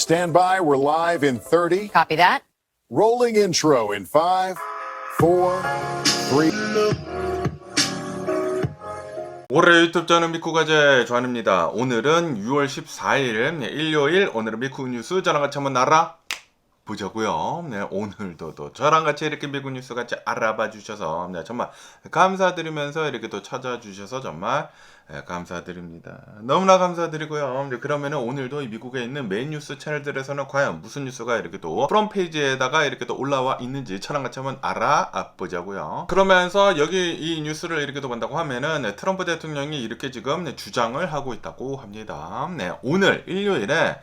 Stand by, we're live in 30. Copy that. Rolling intro in 5, 4, 3. 올해 유튜브 저는 미쿠가제 조한입니다. 오늘은 6월 14일 일요일. 오늘은 미국 뉴스 저랑 같이 한번 알아보자고요. 네, 오늘도 또 저랑 같이 이렇게 미국 뉴스 같이 알아봐 주셔서 정말 감사드리면서 이렇게 또 찾아주셔서 정말 감사드립니다. 너무나 감사드리고요. 그러면은 오늘도 이 미국에 있는 메인 뉴스 채널들에서는 과연 무슨 뉴스가 이렇게 또 프롬 페이지에다가 이렇게 또 올라와 있는지 저랑 같이 한번 알아보자고요. 그러면서 여기 이 뉴스를 이렇게 또 본다고 하면은 트럼프 대통령이 이렇게 지금 주장을 하고 있다고 합니다. 네, 오늘 일요일에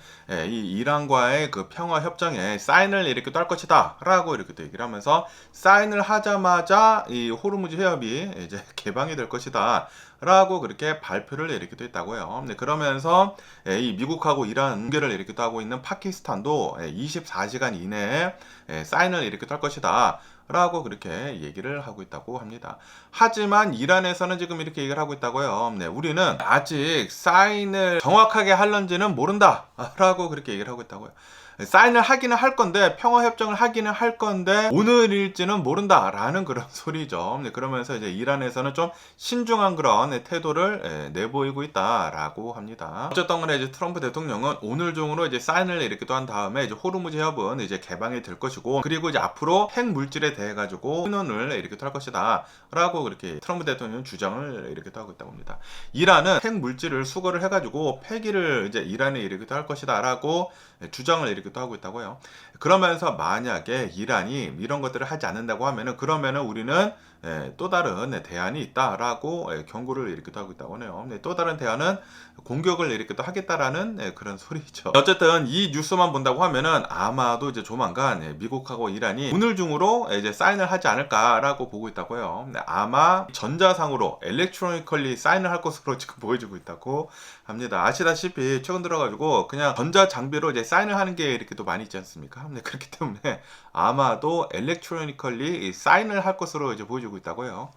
이 이란과의 그 평화 협정에 사인을 이렇게 또 할 것이다라고 이렇게 또 얘기를 하면서 사인을 하자마자 이 호르무즈 해협이 이제 개방이 될 것이다. 라고 그렇게 발표를 이렇게 또 했다고요. 네, 그러면서 이 미국하고 이란 관계를 이렇게 또 하고 있는 파키스탄도 24시간 이내에 사인을 이렇게 또 할 것이다. 라고 그렇게 얘기를 하고 있다고 합니다. 하지만 이란에서는 지금 이렇게 얘기를 하고 있다고요. 네, 우리는 아직 사인을 정확하게 할런지는 모른다. 라고 그렇게 얘기를 하고 있다고요. 사인을 하기는 할 건데, 평화협정을 하기는 할 건데 오늘일지는 모른다 라는 그런 소리죠. 네, 그러면서 이제 이란에서는 좀 신중한 그런 태도를 내보이고 있다라고 합니다. 어쨌든 간에 이제 트럼프 대통령은 오늘 중으로 이제 사인을 이렇게 또 한 다음에 이제 호르무즈 해협은 이제 개방이 될 것이고, 그리고 이제 앞으로 핵 물질에 대해 가지고 신원을 이렇게 또 할 것이다 라고 그렇게 트럼프 대통령은 주장을 이렇게 또 하고 있다고 합니다. 이란은 핵 물질을 수거를 해가지고 폐기를 이제 이란에 이렇게 또 할 것이다 라고 주장을 이렇게 또 하고 있다고요. 그러면서 만약에 이란이 이런 것들을 하지 않는다고 하면은, 그러면은 우리는 또 다른 대안이 있다라고 경고를 이렇게 또 하고 있다고 하네요. 또 다른 대안은 공격을 이렇게 또 하겠다라는 그런 소리죠. 어쨌든 이 뉴스만 본다고 하면은 아마도 이제 조만간 미국하고 이란이 오늘 중으로 이제 사인을 하지 않을까라고 보고 있다고요. 아마 전자상으로 엘렉트로니컬리 사인을 할 것으로 지금 보여지고 있다고 합니다. 아시다시피 최근 들어가지고 그냥 전자 장비로 이제 사인을 하는 게 이렇게 또 많이 있지 않습니까? 그렇기 때문에 아마도 엘렉트로니컬리 사인을 할 것으로 이제 보여지고 있다고요.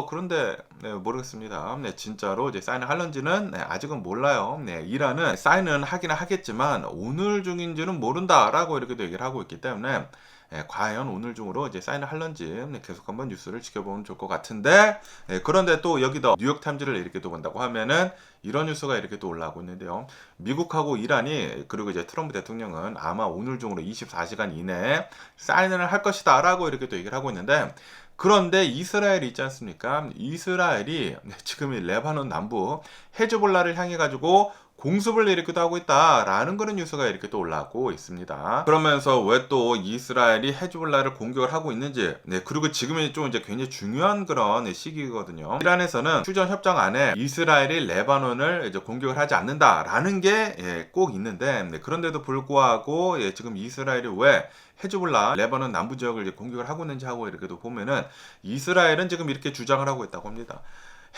그런데 모르겠습니다. 진짜로 이제 사인을 할런지는 아직은 몰라요. 이란은 사인은 하기는 하겠지만 오늘 중인지는 모른다라고 이렇게도 얘기를 하고 있기 때문에 과연 오늘 중으로 이제 사인을 할런지 계속 한번 뉴스를 지켜보면 좋을 것 같은데, 그런데 또 여기도 뉴욕타임즈를 이렇게 또 본다고 하면은 이런 뉴스가 이렇게 또 올라오고 있는데요. 미국하고 이란이, 그리고 이제 트럼프 대통령은 아마 오늘 중으로 24시간 이내에 사인을 할 것이다 라고 이렇게 또 얘기를 하고 있는데, 그런데 이스라엘이 있지 않습니까? 이스라엘이 지금 이 레바논 남부 헤즈볼라를 향해 가지고 공습을 일으키기도 하고 있다라는 그런 뉴스가 이렇게 또 올라오고 있습니다. 그러면서 왜 또 이스라엘이 헤즈볼라를 공격을 하고 있는지, 그리고 지금이 좀 이제 굉장히 중요한 그런 시기거든요. 이란에서는 휴전 협정 안에 이스라엘이 레바논을 이제 공격을 하지 않는다라는 게 꼭 있는데, 그런데도 불구하고 지금 이스라엘이 왜 헤즈볼라 레바논 남부 지역을 이제 공격을 하고 있는지 하고 이렇게도 보면은 이스라엘은 지금 이렇게 주장을 하고 있다고 합니다.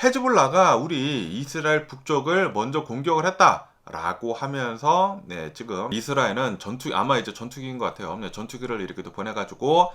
헤즈볼라가 우리 이스라엘 북쪽을 먼저 공격을 했다라고 하면서 지금 이스라엘은 아마 이제 전투기인 것 같아요. 전투기를 이렇게 또 보내가지고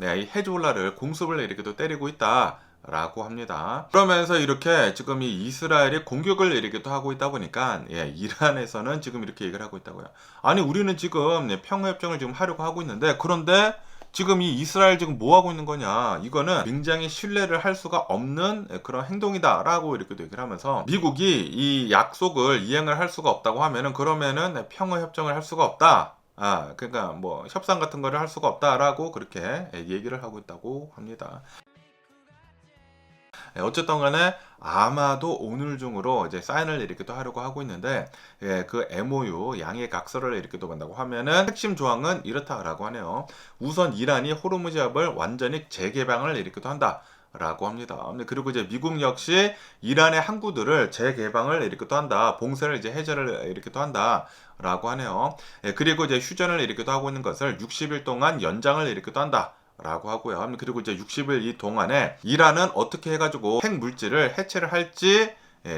이 헤즈볼라를 공습을 이렇게 또 때리고 있다라고 합니다. 그러면서 이렇게 지금 이 이스라엘이 공격을 이렇게 또 하고 있다 보니까 이란에서는 지금 이렇게 얘기를 하고 있다고요. 아니, 우리는 지금 평화협정을 지금 하려고 하고 있는데, 그런데 지금 이 이스라엘 지금 뭐 하고 있는 거냐, 이거는 굉장히 신뢰를 할 수가 없는 그런 행동이다 라고 이렇게 얘기를 하면서, 미국이 이 약속을 이행을 할 수가 없다고 하면은, 그러면은 평화협정을 할 수가 없다, 그러니까 뭐 협상 같은 거를 할 수가 없다라고 그렇게 얘기를 하고 있다고 합니다. 어쨌든 간에 아마도 오늘 중으로 이제 사인을 이렇게 또 하려고 하고 있는데, 그 MOU 양해 각서를 이렇게 또 본다고 하면은 핵심 조항은 이렇다라고 하네요. 우선 이란이 호르무즈 해협을 완전히 재개방을 이렇게 또 한다 라고 합니다. 그리고 이제 미국 역시 이란의 항구들을 재개방을 이렇게 또 한다, 봉쇄를 이제 해제를 이렇게 또 한다 라고 하네요. 그리고 이제 휴전을 이렇게 또 하고 있는 것을 60일 동안 연장을 이렇게 또 한다 라고 하고요. 그리고 이제 60일 이 동안에 이란은 어떻게 해가지고 핵 물질을 해체를 할지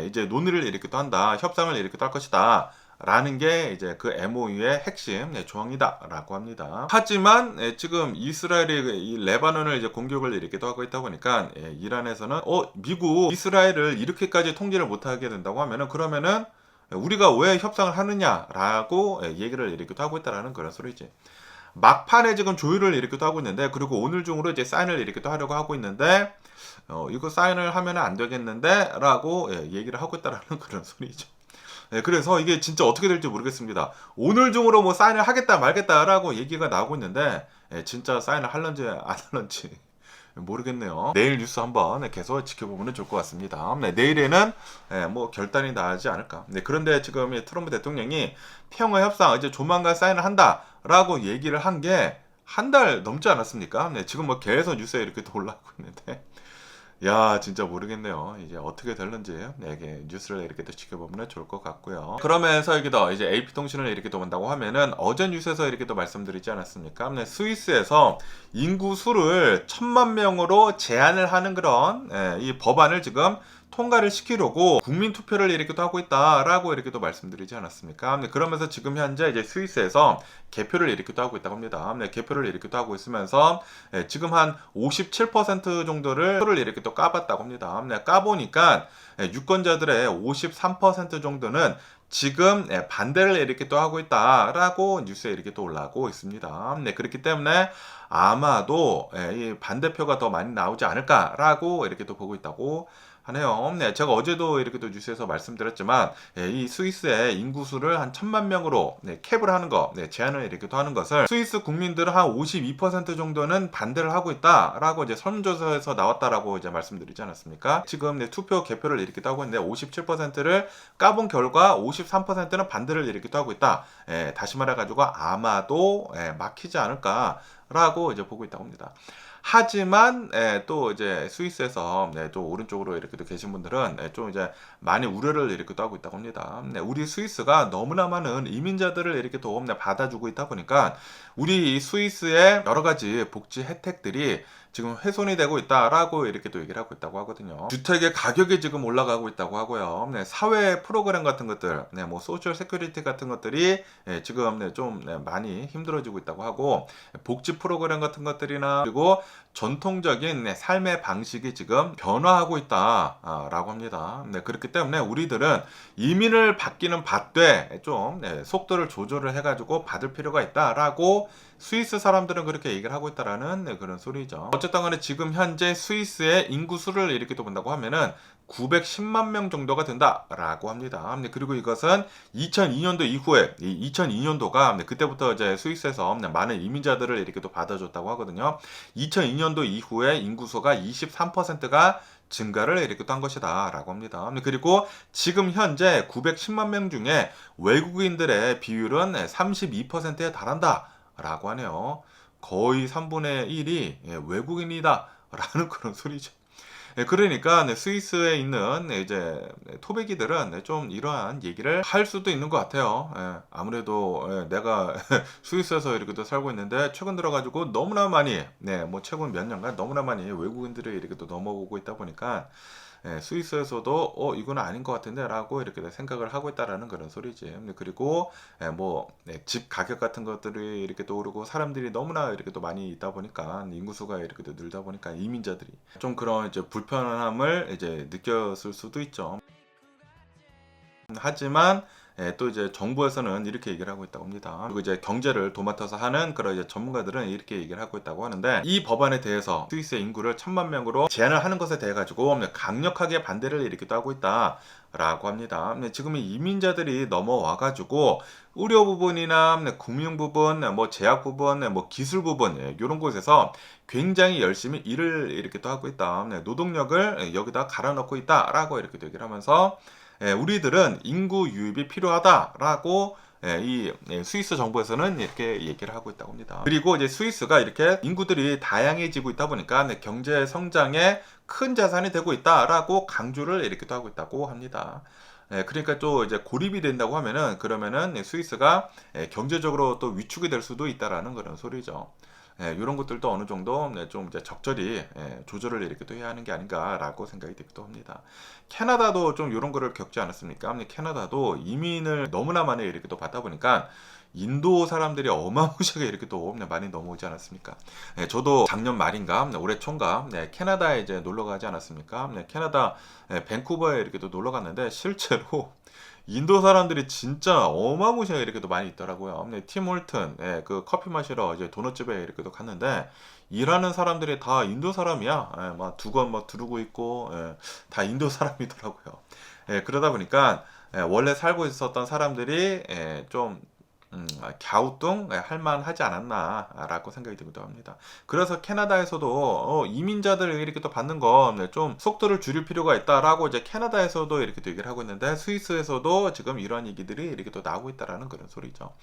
이제 논의를 이렇게 또 한다, 협상을 이렇게 또 할 것이다 라는 게 이제 그 MOU의 핵심 조항이다 라고 합니다. 하지만 지금 이스라엘이 이 레바논을 이제 공격을 이렇게 또 하고 있다 보니까 이란에서는 미국 이스라엘을 이렇게까지 통제를 못하게 된다고 하면은, 그러면은 우리가 왜 협상을 하느냐라고 얘기를 이렇게 하고 있다라는 그런 소리지. 막판에 지금 조율을 이렇게 하고 있는데, 그리고 오늘 중으로 이제 사인을 이렇게 하려고 하고 있는데, 이거 사인을 하면 안 되겠는데 라고 얘기를 하고 있다라는 그런 소리죠. 그래서 이게 진짜 어떻게 될지 모르겠습니다. 오늘 중으로 뭐 사인을 하겠다 말겠다라고 얘기가 나오고 있는데, 진짜 사인을 할런지 안 할런지 모르겠네요. 내일 뉴스 한번 계속 지켜보면 좋을 것 같습니다. 내일에는 뭐 결단이 나지 않을까. 그런데 지금 트럼프 대통령이 평화 협상 이제 조만간 사인을 한다라고 얘기를 한 게 한 달 넘지 않았습니까? 지금 뭐 계속 뉴스에 이렇게 또 올라오고 있는데, 야, 진짜 모르겠네요. 이제 어떻게 될는지 이게 뉴스를 이렇게 또 지켜보면 좋을 것 같고요. 그러면서 이게 더 이제 AP통신을 이렇게 또 본다고 하면은 어제 뉴스에서 이렇게 또 말씀드리지 않았습니까? 스위스에서 인구 수를 1,000만 명으로 제한을 하는 그런 이 법안을 지금 통과를 시키려고 국민 투표를 이렇게 또 하고 있다라고 이렇게 또 말씀드리지 않았습니까? 그러면서 지금 현재 이제 스위스에서 개표를 이렇게 또 하고 있다고 합니다. 개표를 이렇게 또 하고 있으면서 지금 한 57% 정도를 표를 이렇게 또 까봤다고 합니다. 까보니까 유권자들의 53% 정도는 지금 반대를 이렇게 또 하고 있다라고 뉴스에 이렇게 또 올라오고 있습니다. 그렇기 때문에 아마도 이 반대표가 더 많이 나오지 않을까라고 이렇게 또 보고 있다고 하네요. 제가 어제도 이렇게 또 뉴스에서 말씀드렸지만 이 스위스의 인구수를 한 1,000만 명으로 캡을 하는 거, 제한을 이렇게 또 하는 것을 스위스 국민들은 한 52% 정도는 반대를 하고 있다라고 이제 설문조사에서 나왔다라고 이제 말씀드리지 않았습니까? 지금 투표 개표를 이렇게 또 하고 있는데 57%를 까본 결과 53%는 반대를 이렇게 또 하고 있다. 다시 말해가지고 아마도 막히지 않을까라고 이제 보고 있다고 합니다. 하지만 또 이제 스위스에서 또 오른쪽으로 이렇게 또 계신 분들은 좀 이제 많이 우려를 이렇게 또 하고 있다고 합니다. 우리 스위스가 너무나 많은 이민자들을 이렇게 또 받아주고 있다 보니까 우리 스위스의 여러 가지 복지 혜택들이 지금 훼손이 되고 있다라고 이렇게 또 얘기를 하고 있다고 하거든요. 주택의 가격이 지금 올라가고 있다고 하고요. 사회 프로그램 같은 것들, 뭐 소셜 세큐리티 같은 것들이 지금 좀 많이 힘들어지고 있다고 하고, 복지 프로그램 같은 것들이나 그리고 전통적인 삶의 방식이 지금 변화하고 있다라고 합니다. 그렇기 때문에 우리들은 이민을 받기는 받되 좀 속도를 조절을 해가지고 받을 필요가 있다라고 스위스 사람들은 그렇게 얘기를 하고 있다라는 그런 소리죠. 어쨌든 간에 지금 현재 스위스의 인구 수를 이렇게 또 본다고 하면은 910만 명 정도가 된다라고 합니다. 그리고 이것은 2002년도 이후에 2002년도가 그때부터 이제 스위스에서 많은 이민자들을 이렇게 또 받아줬다고 하거든요. 2002년도 이후에 인구수가 23%가 증가를 이렇게 또 한 것이다 라고 합니다. 그리고 지금 현재 910만 명 중에 외국인들의 비율은 32%에 달한다 라고 하네요. 거의 3분의 1이 외국인이다 라는 그런 소리죠. 그러니까 스위스에 있는 이제 토백이들은 좀 이러한 얘기를 할 수도 있는 것 같아요. 아무래도 내가 스위스에서 이렇게 또 살고 있는데 최근 들어가지고 너무나 많이, 뭐 최근 몇 년간 너무나 많이 외국인들이 이렇게 또 넘어오고 있다 보니까 스위스에서도 이건 아닌 것 같은데 라고 이렇게 생각을 하고 있다라는 그런 소리지. 그리고 뭐 집 가격 같은 것들이 이렇게 또 오르고 사람들이 너무나 이렇게 또 많이 있다 보니까 인구수가 이렇게 또 늘다 보니까 이민자들이 좀 그런 이제 불편함을 이제 느꼈을 수도 있죠. 하지만 또 이제 정부에서는 이렇게 얘기를 하고 있다고 합니다. 그리고 이제 경제를 도맡아서 하는 그런 이제 전문가들은 이렇게 얘기를 하고 있다고 하는데, 이 법안에 대해서 스위스의 인구를 1,000만 명으로 제한을 하는 것에 대해 가지고 강력하게 반대를 이렇게 또 하고 있다라고 합니다. 지금 이민자들이 넘어와 가지고 의료 부분이나 금융 부분, 뭐 제약 부분, 뭐 기술 부분 이런 곳에서 굉장히 열심히 일을 이렇게 또 하고 있다. 노동력을 여기다 갈아넣고 있다라고 이렇게 또 얘기를 하면서 우리들은 인구 유입이 필요하다라고 이 스위스 정부에서는 이렇게 얘기를 하고 있다고 합니다. 그리고 이제 스위스가 이렇게 인구들이 다양해지고 있다 보니까 경제 성장에 큰 자산이 되고 있다라고 강조를 이렇게 또 하고 있다고 합니다. 그러니까 또 이제 고립이 된다고 하면은 그러면은 스위스가 경제적으로 또 위축이 될 수도 있다라는 그런 소리죠. 이런 것들도 어느 정도 좀 이제 적절히 조절을 이렇게 또 해야 하는 게 아닌가라고 생각이 되기도 합니다. 캐나다도 좀 이런 거를 겪지 않았습니까? 캐나다도 이민을 너무나 많이 이렇게 또 받다 보니까 인도 사람들이 어마무시하게 이렇게 또 많이 넘어오지 않았습니까? 저도 작년 말인가 올해 초인가 캐나다에 이제 놀러 가지 않았습니까? 캐나다 밴쿠버에 이렇게 또 놀러 갔는데 실제로 인도 사람들이 진짜 어마무시하게 이렇게 또 많이 있더라고요. 네, 팀 홀튼, 예, 그 커피 마시러 이제 도넛집에 이렇게 또 갔는데 일하는 사람들이 다 인도 사람이야. 예, 막 두건 막 두르고 있고, 예, 다 인도 사람이더라고요. 예, 그러다 보니까 원래 살고 있었던 사람들이 좀 갸우뚱 할만하지 않았나라고 생각이 들기도 합니다. 그래서 캐나다에서도 이민자들 이렇게 또 받는 건 좀 속도를 줄일 필요가 있다라고 이제 캐나다에서도 이렇게 또 얘기를 하고 있는데 스위스에서도 지금 이런 얘기들이 이렇게 또 나오고 있다라는 그런 소리죠.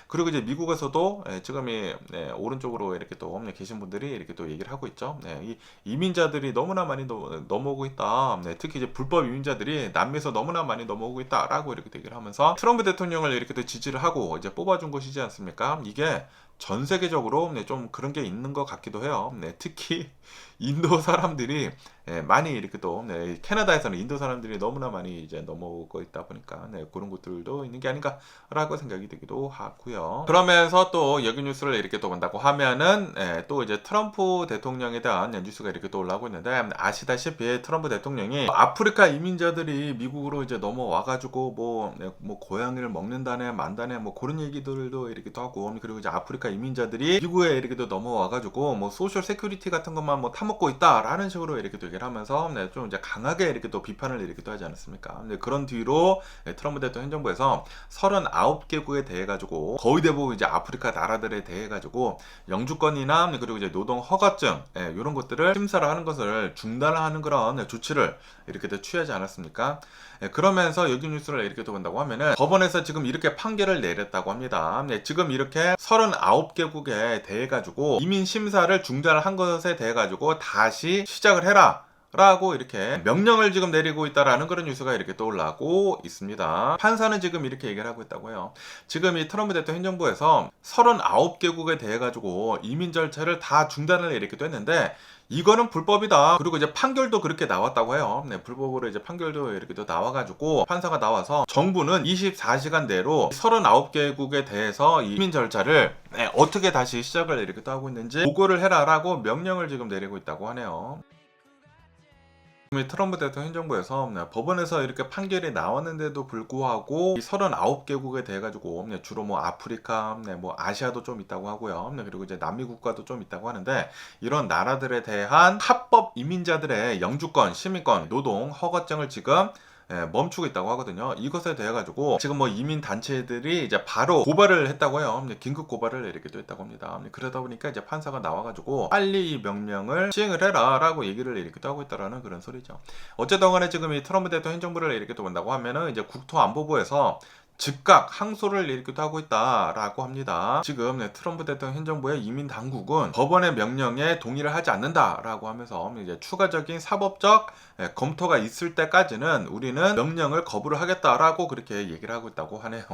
그리고 이제 미국에서도 지금 이 오른쪽으로 이렇게 또 계신 분들이 이렇게 또 얘기를 하고 있죠. 이 이민자들이 너무나 많이 넘어오고 있다. 특히 이제 불법 이민자들이 남미에서 너무나 많이 넘어오고 있다라고 이렇게 얘기를 하면서 트럼프 대통령을 이렇게 또 지지를 하고 이제 뽑아준 것이지 않습니까? 이게 전 세계적으로 좀 그런 게 있는 것 같기도 해요. 특히 인도 사람들이 많이 이렇게 또 캐나다에서는 인도 사람들이 너무나 많이 이제 넘어오고 있다 보니까 그런 것들도 있는 게 아닌가라고 생각이 되기도 하고요. 그러면서 또 여기 뉴스를 이렇게 또 본다고 하면은 또 이제 트럼프 대통령에 대한 뉴스가 이렇게 또 올라오고 있는데 아시다시피 트럼프 대통령이 아프리카 이민자들이 미국으로 이제 넘어와가지고 뭐 고양이를 먹는다네 만다네 뭐 그런 얘기들도 이렇게 또 하고 그리고 이제 아프리카 이민자들이 미국에 이렇게 또 넘어와가지고 뭐 소셜 세큐리티 같은 것만 뭐 타먹고 있다라는 식으로 이렇게 또 얘기를 하면서 좀 이제 강하게 이렇게 또 비판을 이렇게 또 하지 않았습니까? 그런 뒤로 트럼프 대통령 행정부에서 39개국에 대해 가지고 거의 대부분 이제 아프리카 나라들에 대해 가지고 영주권이나 그리고 이제 노동 허가증 이런 것들을 심사를 하는 것을 중단하는 그런 조치를 이렇게 또 취하지 않았습니까? 그러면서 여기 뉴스를 이렇게 또 본다고 하면은 법원에서 지금 이렇게 판결을 내렸다고 합니다. 지금 이렇게 39개국에 대해 가지고 이민 심사를 중단을 한 것에 대해 가지고 다시 시작을 해라. 라고 이렇게 명령을 지금 내리고 있다라는 그런 뉴스가 이렇게 또 올라오고 있습니다. 판사는 지금 이렇게 얘기를 하고 있다고 해요. 지금 이 트럼프 대통령 행정부에서 39개국에 대해 가지고 이민 절차를 다 중단을 이렇게 또 했는데 이거는 불법이다. 그리고 이제 판결도 그렇게 나왔다고 해요. 불법으로 이제 판결도 이렇게 또 나와가지고 판사가 나와서 정부는 24시간 내로 39개국에 대해서 이민 절차를 어떻게 다시 시작을 이렇게 또 하고 있는지 보고를 해라라고 명령을 지금 내리고 있다고 하네요. 트럼프 대통령 행정부에서 법원에서 이렇게 판결이 나왔는데도 불구하고 이 39개국에 대해 가지고 주로 뭐 아프리카, 뭐 아시아도 좀 있다고 하고요. 그리고 이제 남미 국가도 좀 있다고 하는데 이런 나라들에 대한 합법 이민자들의 영주권, 시민권, 노동 허가증을 지금 멈추고 있다고 하거든요. 이것에 대해 가지고 지금 뭐 이민 단체들이 이제 바로 고발을 했다고 해요. 긴급 고발을 이렇게 또 했다고 합니다. 그러다 보니까 이제 판사가 나와가지고 빨리 이 명령을 시행을 해라라고 얘기를 이렇게 또 하고 있다라는 그런 소리죠. 어쨌든 간에 지금 이 트럼프 대통령 행정부를 이렇게 또 본다고 하면은 이제 국토안보부에서 즉각 항소를 이렇게 하고 있다라고 합니다. 지금 트럼프 대통령 행정부의 이민 당국은 법원의 명령에 동의를 하지 않는다라고 하면서 이제 추가적인 사법적 검토가 있을 때까지는 우리는 명령을 거부를 하겠다라고 그렇게 얘기를 하고 있다고 하네요.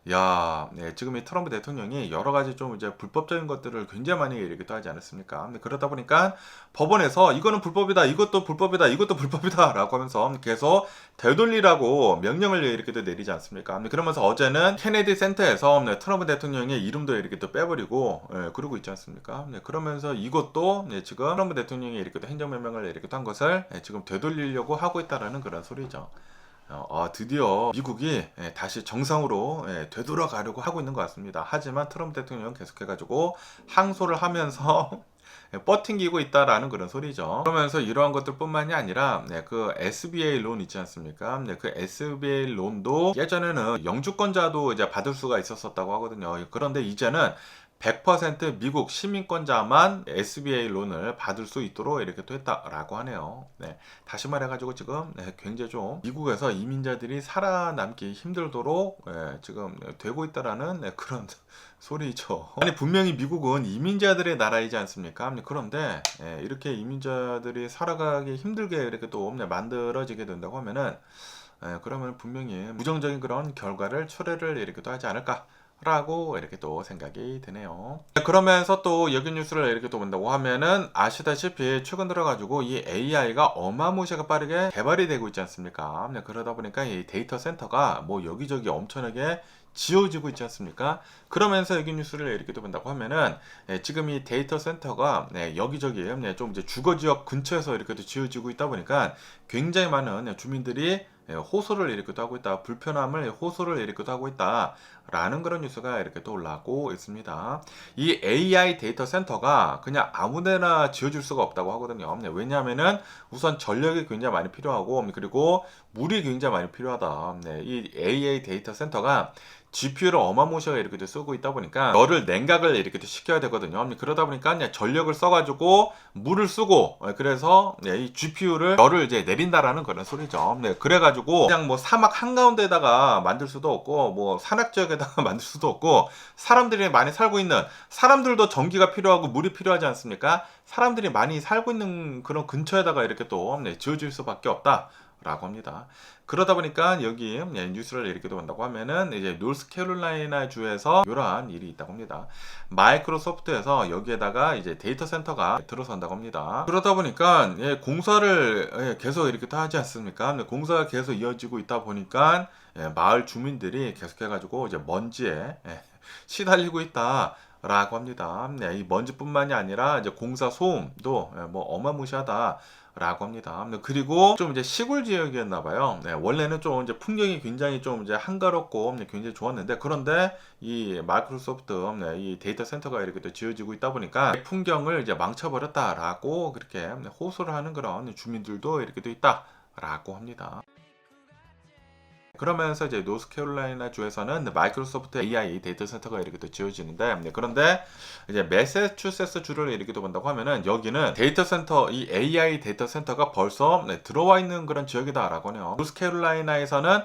야, 지금 이 트럼프 대통령이 여러 가지 좀 이제 불법적인 것들을 굉장히 많이 이렇게 또 하지 않았습니까? 그러다 보니까 법원에서 이거는 불법이다, 이것도 불법이다, 이것도 불법이다라고 하면서 계속 되돌리라고 명령을 이렇게 또 내리지 않습니까? 그러면서 어제는 케네디 센터에서 트럼프 대통령의 이름도 이렇게 또 빼버리고 그러고 있지 않습니까? 그러면서 이것도 지금 트럼프 대통령이 이렇게 또 행정명령을 이렇게 한 것을 지금 되돌리려고 하고 있다라는 그런 소리죠. 드디어 미국이 다시 정상으로 되돌아가려고 하고 있는 것 같습니다. 하지만 트럼프 대통령은 계속해가지고 항소를 하면서 버팅기고 있다라는 그런 소리죠. 그러면서 이러한 것들뿐만이 아니라 그 SBA 론 있지 않습니까? 그 SBA 론도 예전에는 영주권자도 이제 받을 수가 있었다고 하거든요. 그런데 이제는 100% 미국 시민권자만 SBA 론을 받을 수 있도록 이렇게 또 했다라고 하네요. 다시 말해가지고 지금 굉장히 좀 미국에서 이민자들이 살아남기 힘들도록 지금 되고 있다라는 그런 소리죠. 아니 분명히 미국은 이민자들의 나라이지 않습니까? 그런데 이렇게 이민자들이 살아가기 힘들게 이렇게 또 만들어지게 된다고 하면은 그러면 분명히 부정적인 그런 결과를 초래를 이렇게 또 하지 않을까? 라고 이렇게 또 생각이 드네요. 그러면서 또 여기 뉴스를 이렇게 또 본다고 하면은 아시다시피 최근 들어가지고 이 AI가 어마무시하게 빠르게 개발이 되고 있지 않습니까? 그러다 보니까 이 데이터 센터가 뭐 여기저기 엄청나게 지어지고 있지 않습니까? 그러면서 여기 뉴스를 이렇게 또 본다고 하면은 지금 이 데이터 센터가 여기저기 좀 이제 주거 지역 근처에서 이렇게 또 지어지고 있다 보니까 굉장히 많은 주민들이 호소를 일으키기도 하고 있다. 불편함을 호소를 일으키기도 하고 있다. 라는 그런 뉴스가 이렇게 또 올라오고 있습니다. 이 AI 데이터 센터가 그냥 아무데나 지어줄 수가 없다고 하거든요. 왜냐하면은 우선 전력이 굉장히 많이 필요하고 그리고 물이 굉장히 많이 필요하다. 이 AI 데이터 센터가 GPU를 어마무시하게 이렇게 쓰고 있다 보니까 열을 냉각을 이렇게 시켜야 되거든요. 그러다 보니까 그냥 전력을 써가지고 물을 쓰고 그래서 이 GPU를 열을 이제 내린다라는 그런 소리죠. 그래가지고 그냥 뭐 사막 한가운데다가 만들 수도 없고 뭐 산악 지역에다가 만들 수도 없고 사람들이 많이 살고 있는 사람들도 전기가 필요하고 물이 필요하지 않습니까? 사람들이 많이 살고 있는 그런 근처에다가 이렇게 또 지어질 수밖에 없다. 라고 합니다. 그러다 보니까 여기 뉴스를 이렇게 본다고 하면은 이제 노스캐롤라이나 주에서 이러한 일이 있다고 합니다. 마이크로소프트에서 여기에다가 이제 데이터 센터가 들어선다고 합니다. 그러다 보니까 공사를 계속 이렇게 또 하지 않습니까? 공사가 계속 이어지고 있다 보니까 마을 주민들이 계속해가지고 이제 먼지에 시달리고 있다. 라고 합니다. 이 먼지뿐만이 아니라 이제 공사 소음도 뭐 어마무시하다. 라고 합니다. 그리고 좀 이제 시골 지역이었나 봐요. 원래는 좀 이제 풍경이 굉장히 좀 이제 한가롭고 굉장히 좋았는데 그런데 이 마이크로소프트 이 데이터 센터가 이렇게 또 지어지고 있다 보니까 풍경을 이제 망쳐버렸다라고 그렇게 호소를 하는 그런 주민들도 이렇게 또 있다라고 합니다. 그러면서 이제 노스캐롤라이나 주에서는 마이크로소프트 AI 데이터 센터가 이렇게 또 지어지는데 그런데 이제 매사추세츠 주를 이렇게 또 본다고 하면은 여기는 데이터 센터 이 AI 데이터 센터가 벌써 들어와 있는 그런 지역이다라고 하네요. 노스캐롤라이나에서는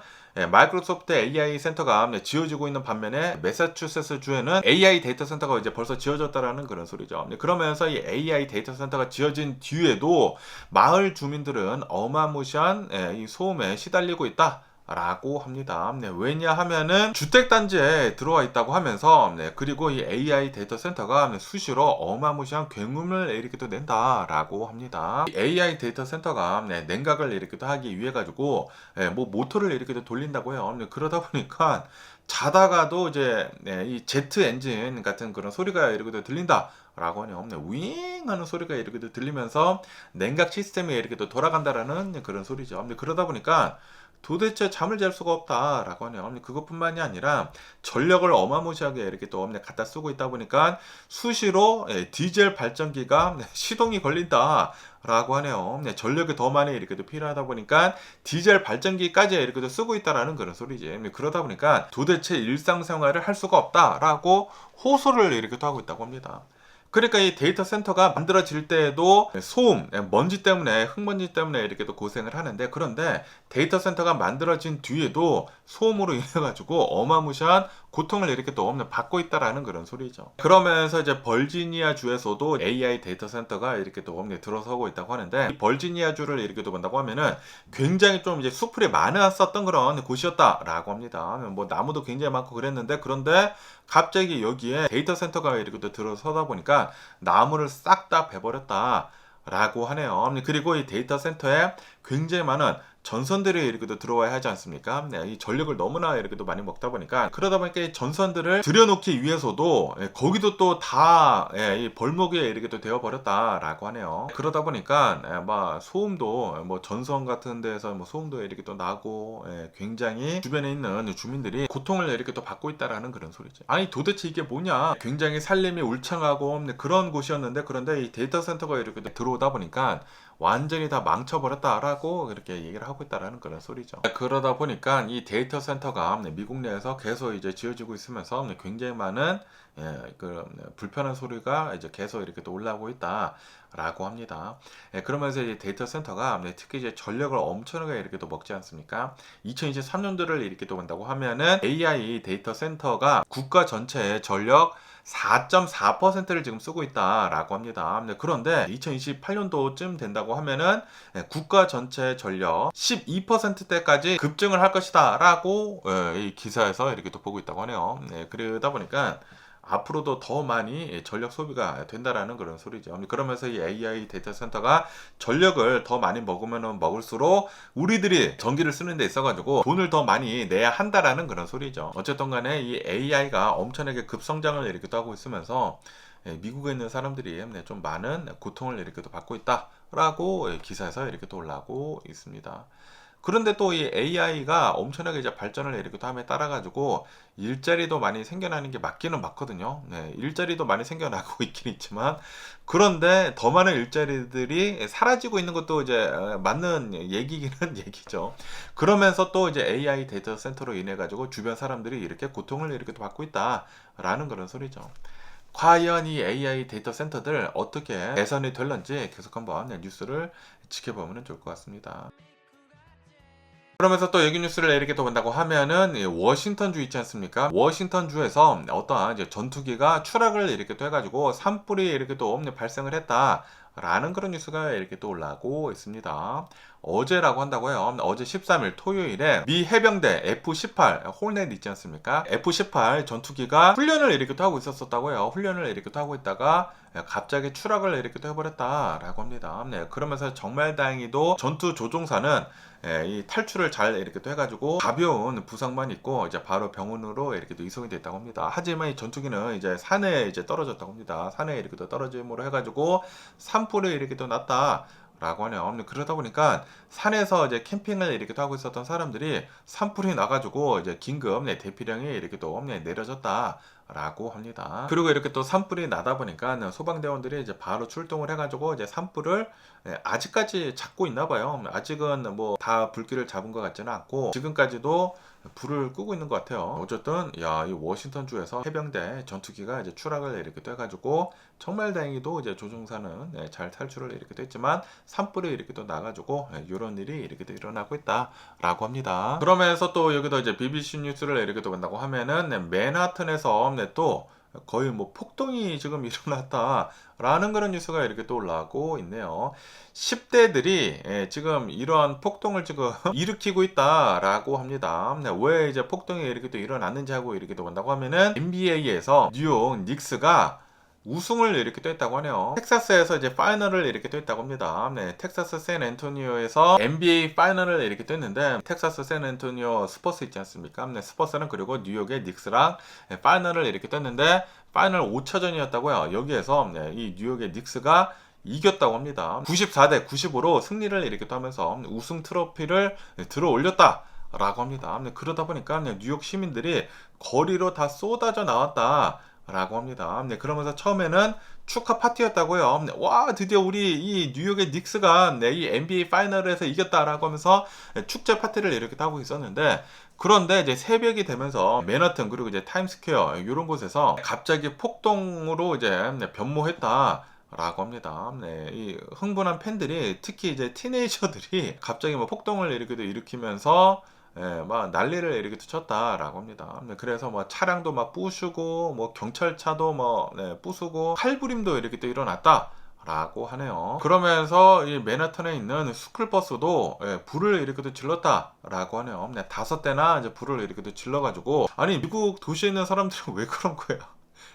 마이크로소프트 AI 센터가 지어지고 있는 반면에 매사추세츠 주에는 AI 데이터 센터가 이제 벌써 지어졌다라는 그런 소리죠. 그러면서 이 AI 데이터 센터가 지어진 뒤에도 마을 주민들은 어마무시한 이 소음에 시달리고 있다. 라고 합니다. 왜냐하면은 주택단지에 들어와 있다고 하면서 그리고 이 AI 데이터 센터가 수시로 어마무시한 굉음을 이렇게 낸다라고 합니다. 이 AI 데이터 센터가 냉각을 이렇게 하기 위해 가지고 뭐 모터를 이렇게 돌린다고 해요. 그러다 보니까 자다가도 이제 이 제트 엔진 같은 그런 소리가 이렇게 들린다. 라고 하네요. 윙 하는 소리가 이렇게 들리면서 냉각 시스템이 이렇게 돌아간다라는 그런 소리죠. 그러다 보니까 도대체 잠을 잘 수가 없다라고 하네요. 그것뿐만이 아니라 전력을 어마무시하게 이렇게 또 갖다 쓰고 있다 보니까 수시로 디젤 발전기가 시동이 걸린다라고 하네요. 전력이 더 많이 이렇게 또 필요하다 보니까 디젤 발전기까지 이렇게 또 쓰고 있다라는 그런 소리지. 그러다 보니까 도대체 일상생활을 할 수가 없다라고 호소를 이렇게 또 하고 있다고 합니다. 그러니까 이 데이터 센터가 만들어질 때에도 소음, 먼지 때문에, 흙먼지 때문에 이렇게 또 고생을 하는데 그런데 데이터 센터가 만들어진 뒤에도 소음으로 인해 가지고 어마무시한 고통을 이렇게 또 받고 있다라는 그런 소리죠. 그러면서 이제 버지니아 주에서도 AI 데이터 센터가 이렇게 또 들어서고 있다고 하는데 이 버지니아 주를 이렇게 또 본다고 하면은 굉장히 좀 이제 수풀이 많았었던 그런 곳이었다라고 합니다. 뭐 나무도 굉장히 많고 그랬는데 그런데 갑자기 여기에 데이터 센터가 이렇게 또 들어서다 보니까 나무를 싹 다 베버렸다. 라고 하네요. 그리고 이 데이터 센터에 굉장히 많은 전선들이 이렇게 또 들어와야 하지 않습니까? 이 전력을 너무나 이렇게 또 많이 먹다 보니까 그러다 보니까 이 전선들을 들여놓기 위해서도 거기도 또 다 이 벌목에 이렇게 또 되어 버렸다라고 하네요. 그러다 보니까 막 소음도 뭐 전선 같은 데서 뭐 소음도 이렇게 또 나고 굉장히 주변에 있는 주민들이 고통을 이렇게 또 받고 있다라는 그런 소리죠. 아니 도대체 이게 뭐냐? 굉장히 살림이 울창하고 그런 곳이었는데 그런데 이 데이터 센터가 이렇게 들어오다 보니까 완전히 다 망쳐버렸다라고 그렇게 얘기를 하고 있다라는 그런 소리죠. 그러다 보니까 이 데이터 센터가 미국 내에서 계속 이제 지어지고 있으면서 굉장히 많은 그 불편한 소리가 이제 계속 이렇게 또 올라오고 있다라고 합니다. 그러면서 이 데이터 센터가 특히 이제 전력을 엄청나게 이렇게 또 먹지 않습니까? 2023년도를 이렇게 또 본다고 하면은 AI 데이터 센터가 국가 전체의 전력 4.4%를 지금 쓰고 있다라고 합니다. 그런데 2028년도쯤 된다고 하면은 국가 전체 전력 12%대까지 급증을 할 것이다라고 이 기사에서 이렇게 또 보고 있다고 하네요. 그러다 보니까 앞으로도 더 많이 전력 소비가 된다라는 그런 소리죠. 그러면서 이 AI 데이터 센터가 전력을 더 많이 먹으면 먹을수록 우리들이 전기를 쓰는 데 있어가지고 돈을 더 많이 내야 한다라는 그런 소리죠. 어쨌든 간에 이 AI가 엄청나게 급성장을 이렇게 또 하고 있으면서 미국에 있는 사람들이 좀 많은 고통을 이렇게 또 받고 있다라고 기사에서 이렇게 또 올라오고 있습니다. 그런데 또 이 AI가 엄청나게 이제 발전을 이렇게 또 함에 따라 가지고 일자리도 많이 생겨나는 게 맞기는 맞거든요. 네, 일자리도 많이 생겨나고 있긴 있지만 그런데 더 많은 일자리들이 사라지고 있는 것도 이제 맞는 얘기기는 얘기죠. 그러면서 또 이제 AI 데이터 센터로 인해 가지고 주변 사람들이 이렇게 고통을 이렇게 또 받고 있다라는 그런 소리죠. 과연 이 AI 데이터 센터들 어떻게 개선이 될런지 계속 한번 뉴스를 지켜보면 좋을 것 같습니다. 그러면서 또 여기 뉴스를 이렇게 또 본다고 하면은 이 워싱턴주 있지 않습니까? 워싱턴주에서 어떠한 이제 전투기가 추락을 이렇게 또 해가지고 산불이 이렇게 또 발생을 했다라는 그런 뉴스가 이렇게 또 올라오고 있습니다. 어제라고 한다고요. 어제 13일 토요일에 미 해병대 F-18 홀넷 있지 않습니까? F-18 전투기가 훈련을 이렇게 또 하고 있었다고요. 훈련을 이렇게 또 하고 있다가 갑자기 추락을 이렇게 또 해버렸다라고 합니다. 네, 그러면서 정말 다행히도 전투 조종사는 이 탈출을 잘 이렇게 또 해가지고 가벼운 부상만 있고 이제 바로 병원으로 이렇게 또 이송이 됐다고 합니다. 하지만 이 전투기는 이제 산에 이제 떨어졌다고 합니다. 산에 이렇게 또 떨어짐으로 해가지고 산불이 이렇게 또 났다. 라고 하네요. 그러다 보니까 산에서 이제 캠핑을 이렇게 하고 있었던 사람들이 산불이 나가지고 이제 긴급 대피령이 이렇게 또 내려졌다. 라고 합니다. 그리고 이렇게 또 산불이 나다 보니까 소방대원들이 이제 바로 출동을 해가지고 이제 산불을 아직까지 잡고 있나 봐요. 아직은 뭐 다 불길을 잡은 것 같지는 않고 지금까지도 불을 끄고 있는 것 같아요. 어쨌든 이 워싱턴주에서 해병대 전투기가 이제 추락을 이렇게 돼가지고 정말 다행히도 이제 조종사는 잘 탈출을 이렇게 됐지만 산불이 이렇게 또 나가지고 이런 일이 이렇게 또 일어나고 있다라고 합니다. 그러면서 또 여기도 이제 BBC 뉴스를 이렇게 또 본다고 하면은 맨하튼에서 또 거의 뭐 폭동이 지금 일어났다라는 그런 뉴스가 이렇게 또 올라오고 있네요. 10대들이 지금 이러한 폭동을 지금 일으키고 있다라고 합니다. 왜 이제 폭동이 이렇게 또 일어났는지 하고 이렇게 또 본다고 하면은 NBA에서 뉴욕 닉스가 우승을 이렇게 또 했다고 하네요. 텍사스에서 이제 파이널을 이렇게 또 했다고 합니다. 네, 텍사스 샌앤토니오에서 NBA 파이널을 이렇게 또 했는데 텍사스 샌앤토니오 스퍼스 있지 않습니까? 네, 스퍼스는 그리고 뉴욕의 닉스랑 파이널을 이렇게 또 했는데 파이널 5차전이었다고요. 여기에서 이 뉴욕의 닉스가 이겼다고 합니다. 94대 95로 승리를 이렇게 또 하면서 우승 트로피를 들어 올렸다. 라고 합니다. 그러다 보니까 뉴욕 시민들이 거리로 다 쏟아져 나왔다. 라고 합니다. 그러면서 처음에는 축하 파티였다고요. 와, 드디어 우리 이 뉴욕의 닉스가 이 NBA 파이널에서 이겼다라고 하면서 축제 파티를 이렇게 하고 있었는데 그런데 이제 새벽이 되면서 맨하튼 그리고 이제 타임스퀘어 이런 곳에서 갑자기 폭동으로 이제 변모했다. 라고 합니다. 이 흥분한 팬들이 특히 이제 티네이저들이 갑자기 뭐 폭동을 이렇게 일으키면서 막 난리를 이렇게 쳤다라고 합니다. 그래서 뭐 차량도 막 부수고 뭐 경찰차도 뭐 부수고 칼부림도 이렇게 또 일어났다. 라고 하네요. 그러면서 이 맨하탄에 있는 스쿨버스도 불을 이렇게 또 질렀다라고 하네요. 5대나 이제 불을 이렇게 또 질러가지고 아니 미국 도시에 있는 사람들은 왜 그런 거야?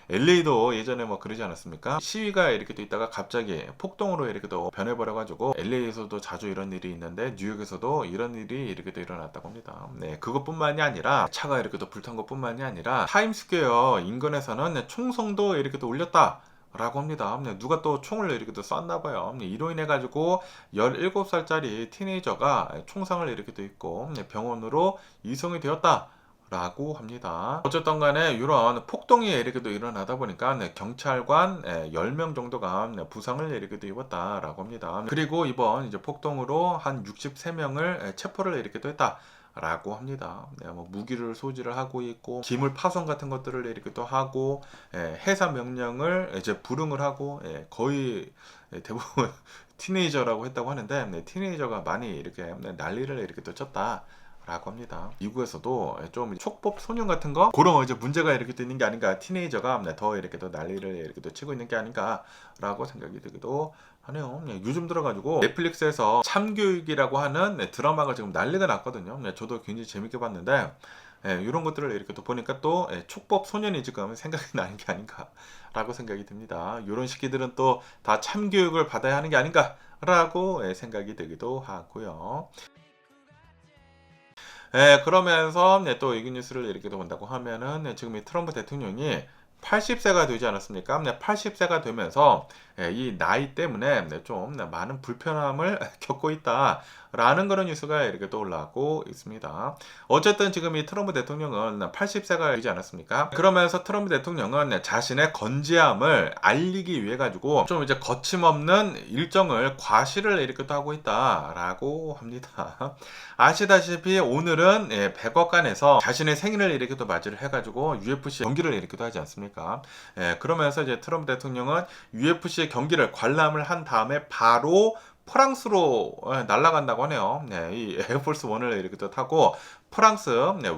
LA도 예전에 뭐 그러지 않았습니까? 시위가 이렇게 또 있다가 갑자기 폭동으로 이렇게 또 변해버려가지고 LA에서도 자주 이런 일이 있는데 뉴욕에서도 이런 일이 이렇게 또 일어났다고 합니다. 네, 그것뿐만이 아니라 차가 이렇게 또 불탄 것뿐만이 아니라 타임스퀘어 인근에서는 총성도 이렇게 또 울렸다. 라고 합니다. 누가 또 총을 이렇게 또 쐈나봐요. 이로 인해가지고 17살짜리 티네이저가 총상을 이렇게 또 입고 병원으로 이송이 되었다. 라고 합니다. 어쨌든 간에 이런 폭동이 이렇게 또 일어나다 보니까 경찰관 10명 정도가 부상을 이렇게 또 입었다라고 합니다. 그리고 이번 이제 폭동으로 한 63명을 체포를 이렇게 또 했다. 라고 합니다. 뭐 무기를 소지를 하고 있고 기물 파손 같은 것들을 이렇게 또 하고 해산 명령을 이제 불응을 하고 거의 대부분 티네이저라고 했다고 하는데 티네이저가 많이 이렇게 난리를 이렇게 또 쳤다. 라고 합니다. 미국에서도 좀 촉법 소년 같은 거 그런 이제 문제가 이렇게 또 있는 게 아닌가, 티네이저가 더 이렇게 또 난리를 이렇게 또 치고 있는 게 아닌가라고 생각이 들기도 하네요. 요즘 들어가지고 넷플릭스에서 참교육이라고 하는 드라마가 지금 난리가 났거든요. 저도 굉장히 재밌게 봤는데 이런 것들을 이렇게 또 보니까 또 촉법 소년이 지금 생각이 나는 게 아닌가라고 생각이 듭니다. 이런 시기들은 또 다 참교육을 받아야 하는 게 아닌가라고 생각이 들기도 하고요. 그러면서 또 이 뉴스를 이렇게 본다고 하면은 지금 이 트럼프 대통령이 80세가 되지 않았습니까? 80세가 되면서 이 나이 때문에 좀 많은 불편함을 겪고 있다. 라는 그런 뉴스가 이렇게 또 올라오고 있습니다. 어쨌든 지금 이 트럼프 대통령은 80세가 되지 않았습니까? 그러면서 트럼프 대통령은 자신의 건재함을 알리기 위해 가지고 좀 이제 거침없는 일정을 과시를 이렇게 또 하고 있다라고 합니다. 아시다시피 오늘은 백악관에서 자신의 생일을 이렇게 또 맞이를 해가지고 UFC 경기를 이렇게도 하지 않습니까? 그러면서 이제 트럼프 대통령은 UFC 경기를 관람을 한 다음에 바로 프랑스로 날아간다고 하네요. 이 에어포스 1을 이렇게 또 타고 프랑스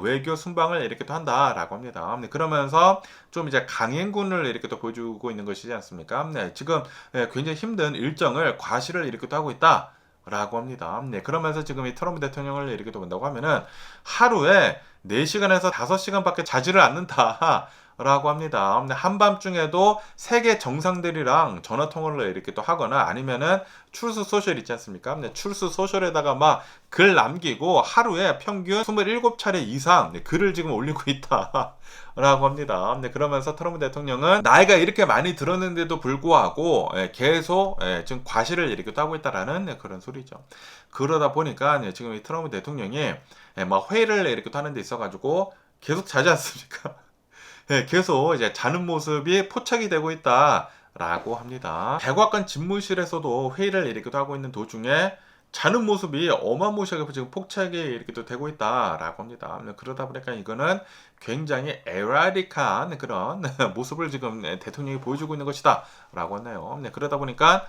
외교 순방을 이렇게 또 한다라고 합니다. 그러면서 좀 이제 강행군을 이렇게 또 보여주고 있는 것이지 않습니까? 지금 굉장히 힘든 일정을 과시를 이렇게 또 하고 있다. 라고 합니다. 그러면서 지금 이 트럼프 대통령을 이렇게 또 본다고 하면은 하루에 4시간에서 5시간밖에 자지를 않는다. 라고 합니다. 한밤중에도 세계 정상들이랑 전화 통화를 이렇게 또 하거나 아니면은 출수 소셜 있지 않습니까? 출수 소셜에다가 막 글 남기고 하루에 평균 27차례 이상 글을 지금 올리고 있다. 라고 합니다. 그러면서 트럼프 대통령은 나이가 이렇게 많이 들었는데도 불구하고 계속 지금 과시를 이렇게 하고 있다라는 그런 소리죠. 그러다 보니까 지금 이 트럼프 대통령이 막 회의를 이렇게 하는 데 있어가지고 계속 자지 않습니까? 계속 이제 자는 모습이 포착이 되고 있다라고 합니다. 백악관 집무실에서도 회의를 이렇게 하고 있는 도중에 자는 모습이 어마무시하게 지금 포착이 이렇게 또 되고 있다라고 합니다. 그러다 보니까 이거는 굉장히 에라릭한 그런 모습을 지금 대통령이 보여주고 있는 것이다라고 하네요. 그러다 보니까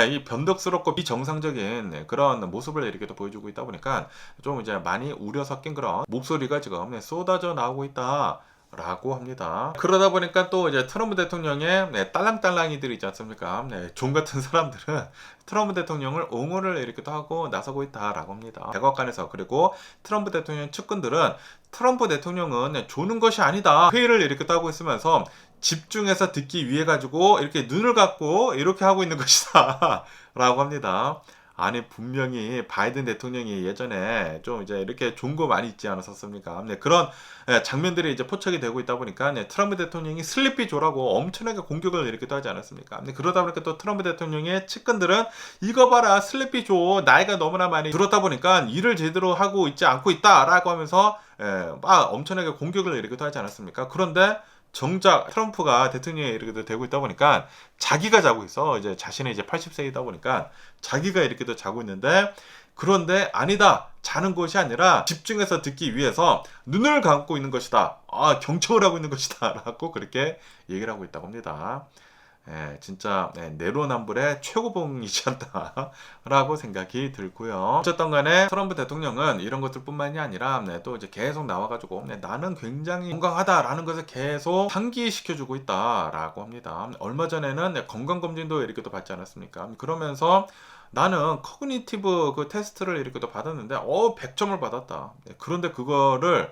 이 변덕스럽고 비정상적인 그런 모습을 이렇게 또 보여주고 있다 보니까 좀 이제 많이 우려 섞인 그런 목소리가 지금 쏟아져 나오고 있다. 라고 합니다. 그러다 보니까 또 이제 트럼프 대통령의 딸랑딸랑이들 있지 않습니까? 종 같은 사람들은 트럼프 대통령을 옹호를 이렇게 또 하고 나서고 있다라고 합니다. 백악관에서. 그리고 트럼프 대통령 측근들은 트럼프 대통령은 조는 것이 아니다. 회의를 이렇게 또 하고 있으면서 집중해서 듣기 위해 가지고 이렇게 눈을 감고 이렇게 하고 있는 것이다. 라고 합니다. 아니 분명히 바이든 대통령이 예전에 좀 이제 이렇게 좋은 거 많이 있지 않았었습니까? 그런 장면들이 이제 포착이 되고 있다 보니까 트럼프 대통령이 슬리피 조라고 엄청나게 공격을 이렇게 또 하지 않았습니까? 그러다 보니까 또 트럼프 대통령의 측근들은 이거 봐라 슬리피 조 나이가 너무나 많이 들었다 보니까 일을 제대로 하고 있지 않고 있다라고 하면서 막 엄청나게 공격을 이렇게 또 하지 않았습니까? 그런데 정작 트럼프가 대통령이 이렇게 되고 있다 보니까 자기가 자고 있어. 이제 자신이 이제 80세이다 보니까 자기가 이렇게 또 자고 있는데 그런데 아니다. 자는 것이 아니라 집중해서 듣기 위해서 눈을 감고 있는 것이다. 경청을 하고 있는 것이다. 라고 그렇게 얘기를 하고 있다고 합니다. 진짜 내로남불의 최고봉이지 않다라고 생각이 들고요. 어쨌든 간에 트럼프 대통령은 이런 것들 뿐만이 아니라 또 이제 계속 나와가지고 나는 굉장히 건강하다라는 것을 계속 상기시켜주고 있다라고 합니다. 얼마 전에는 건강검진도 이렇게 또 받지 않았습니까? 그러면서 나는 커그니티브 그 테스트를 이렇게 또 받았는데 100점을 받았다. 그런데 그거를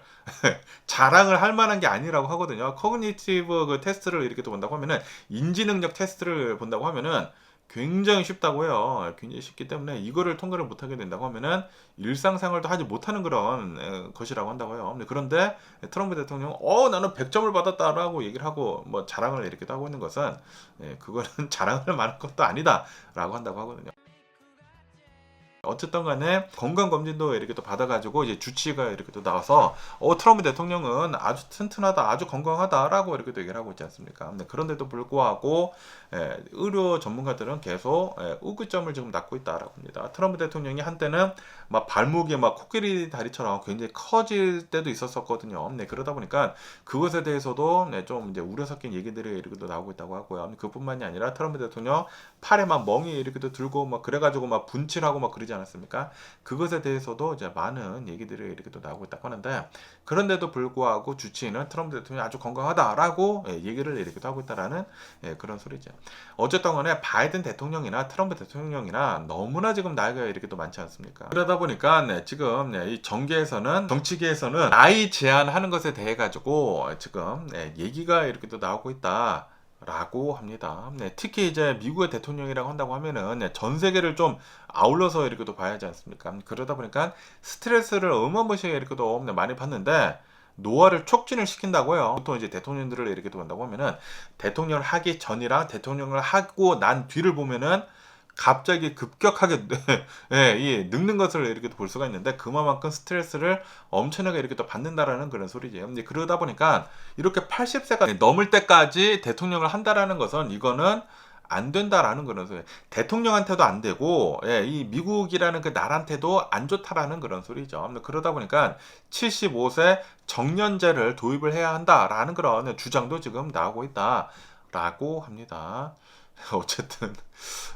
자랑을 할 만한 게 아니라고 하거든요. 커그니티브 그 테스트를 이렇게 또 본다고 하면은 인지 능력 테스트를 본다고 하면은 굉장히 쉽다고 해요. 굉장히 쉽기 때문에 이거를 통과를 못하게 된다고 하면은 일상생활도 하지 못하는 그런 것이라고 한다고 해요. 그런데 트럼프 대통령은 나는 100점을 받았다라고 얘기를 하고 뭐 자랑을 이렇게 하고 있는 것은 그거는 자랑할 만한 것도 아니다라고 한다고 하거든요. 어쨌든 간에 건강검진도 이렇게 또 받아가지고 이제 주치가 이렇게 또 나와서 트럼프 대통령은 아주 튼튼하다, 아주 건강하다라고 이렇게 또 얘기를 하고 있지 않습니까? 그런데도 불구하고 의료 전문가들은 계속 의구점을 지금 낳고 있다라고 합니다. 트럼프 대통령이 한때는 막 발목이 막 코끼리 다리처럼 굉장히 커질 때도 있었었거든요. 그러다 보니까 그것에 대해서도 좀 이제 우려 섞인 얘기들이 이렇게 또 나오고 있다고 하고요. 그뿐만이 아니라 트럼프 대통령 팔에 막 멍이 이렇게 또 들고 막 그래가지고 막 분칠하고 막 그러지 않았습니까? 그것에 대해서도 이제 많은 얘기들이 이렇게 또 나오고 있다고 하는데 그런데도 불구하고 주치의는 트럼프 대통령이 아주 건강하다라고 얘기를 이렇게 하고 있다라는 그런 소리죠. 어쨌든 간에 바이든 대통령이나 트럼프 대통령이나 너무나 지금 나이가 이렇게 또 많지 않습니까? 그러다 보니까 지금 이 정치계에서는 나이 제한하는 것에 대해 가지고 지금 얘기가 이렇게 또 나오고 있다. 라고 합니다. 특히 이제 미국의 대통령이라고 한다고 하면은 전 세계를 좀 아울러서 이렇게 또 봐야 하지 않습니까? 그러다 보니까 스트레스를 어마무시하게 이렇게 또 많이 받는데 노화를 촉진을 시킨다고요. 보통 이제 대통령들을 이렇게 또 본다고 하면은 대통령을 하기 전이랑 대통령을 하고 난 뒤를 보면은 갑자기 급격하게 예, 이 늙는 것을 이렇게 볼 수가 있는데 그만큼 스트레스를 엄청나게 이렇게 또 받는다라는 그런 소리죠. 근데 그러다 보니까 이렇게 80세가 넘을 때까지 대통령을 한다라는 것은 이거는 안 된다라는 그런 소리. 대통령한테도 안 되고, 예, 이 미국이라는 그 나라한테도 안 좋다라는 그런 소리죠. 그러다 보니까 75세 정년제를 도입을 해야 한다라는 그런 주장도 지금 나오고 있다라고 합니다. 어쨌든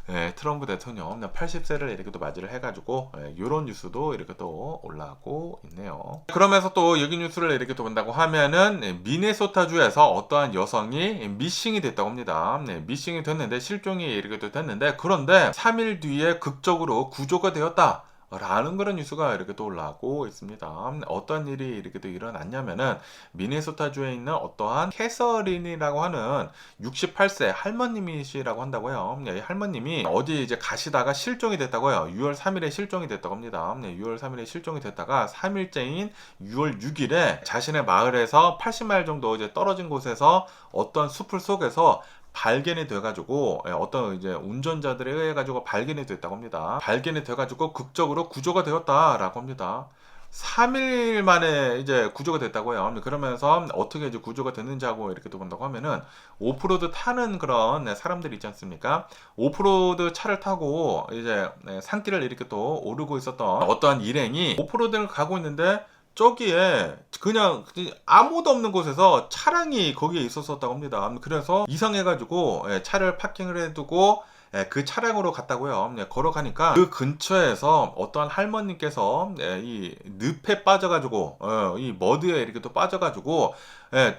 예, 트럼프 대통령 80세를 이렇게 또 맞이를 해가지고 이런 뉴스도 이렇게 또 올라오고 있네요. 그러면서 또 여기 뉴스를 이렇게 또 본다고 하면은 미네소타주에서 어떠한 여성이 미싱이 됐다고 합니다. 네, 미싱이 됐는데 실종이 이렇게 또 됐는데 그런데 3일 뒤에 극적으로 구조가 되었다. 라는 그런 뉴스가 이렇게 또 올라오고 있습니다. 어떤 일이 이렇게 또 일어났냐면은 미네소타주에 있는 어떠한 캐서린이라고 하는 68세 할머님이시라고 한다고요. 이 할머님이 어디 이제 가시다가 실종이 됐다고요. 6월 3일에 실종이 됐다고 합니다. 6월 3일에 실종이 됐다가 3일째인 6월 6일에 자신의 마을에서 80마일 정도 이제 떨어진 곳에서 어떤 숲을 속에서 발견이 돼가지고 어떤 이제 운전자들에 의해 가지고 발견이 됐다고 합니다. 발견이 돼가지고 극적으로 구조가 되었다라고 합니다. 3일 만에 이제 구조가 됐다고요. 그러면서 어떻게 이제 구조가 됐는지 하고 이렇게 또 본다고 하면은 오프로드 타는 그런 사람들이 있지 않습니까? 오프로드 차를 타고 이제 산길을 이렇게 또 오르고 있었던 어떠한 일행이 오프로드를 가고 있는데 저기에 그냥 아무도 없는 곳에서 차량이 거기에 있었다고 합니다. 그래서 이상해가지고 차를 파킹을 해두고 그 차량으로 갔다고요. 걸어가니까 그 근처에서 어떠한 할머님께서 이 늪에 빠져가지고 이 머드에 이렇게 또 빠져가지고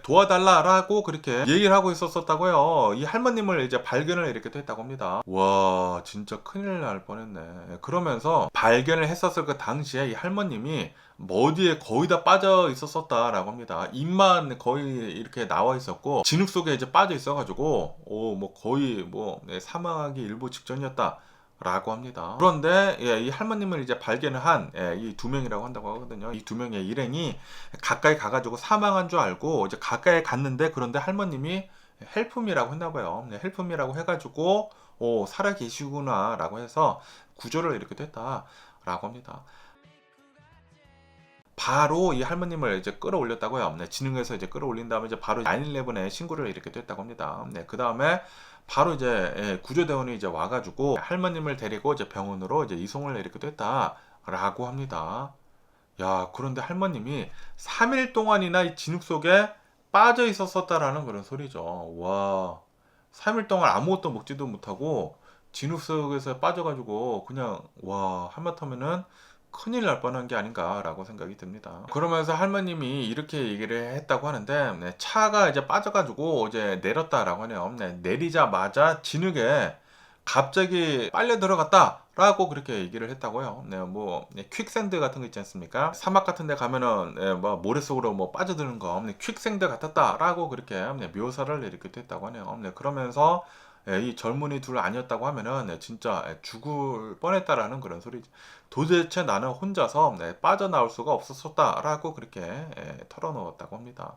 도와달라라고 그렇게 얘기를 하고 있었다고요. 이 할머님을 이제 발견을 이렇게 또 했다고 합니다. 와 진짜 큰일 날 뻔했네. 그러면서 발견을 했었을 그 당시에 이 할머님이 머리에 거의 다 빠져 있었다라고 합니다. 입만 거의 이렇게 나와 있었고 진흙 속에 이제 빠져 있어가지고 뭐 거의 뭐 사망하기 일보 직전이었다. 라고 합니다. 그런데 이 할머님을 이제 발견을 한 이 두 명이라고 한다고 하거든요. 이 두 명의 일행이 가까이 가가지고 사망한 줄 알고 이제 가까이 갔는데 그런데 할머님이 헬프미라고 했나봐요. 헬프미라고 해가지고 살아 계시구나라고 해서 구조를 이렇게 됐다라고 합니다. 바로 이 할머님을 이제 끌어올렸다고요. 진흥에서 이제 끌어올린 다음에 이제 바로 911에 신고를 이렇게 됐다고 합니다. 그 다음에 바로 이제 구조대원이 이제 와가지고 할머님을 데리고 이제 병원으로 이제 이송을 이렇게 됐다라고 합니다. 야, 그런데 할머님이 3일 동안이나 이 진흙 속에 빠져 있었다라는 그런 소리죠. 와, 3일 동안 아무것도 먹지도 못하고 진흙 속에서 빠져가지고 그냥 와, 하마터면은 큰일 날 뻔한 게 아닌가라고 생각이 듭니다. 그러면서 할머님이 이렇게 얘기를 했다고 하는데 차가 이제 빠져가지고 이제 내렸다라고 하네요. 내리자마자 진흙에 갑자기 빨려 들어갔다라고 그렇게 얘기를 했다고요. 뭐 퀵샌드 같은 거 있지 않습니까? 사막 같은 데 가면은 뭐 모래 속으로 뭐 빠져드는 거 퀵샌드 같았다라고 그렇게 묘사를 이렇게 했다고 하네요. 그러면서 이 젊은이 둘 아니었다고 하면은 진짜 죽을 뻔했다라는 그런 소리죠. 도대체 나는 혼자서 빠져나올 수가 없었다라고 그렇게 털어놓았다고 합니다.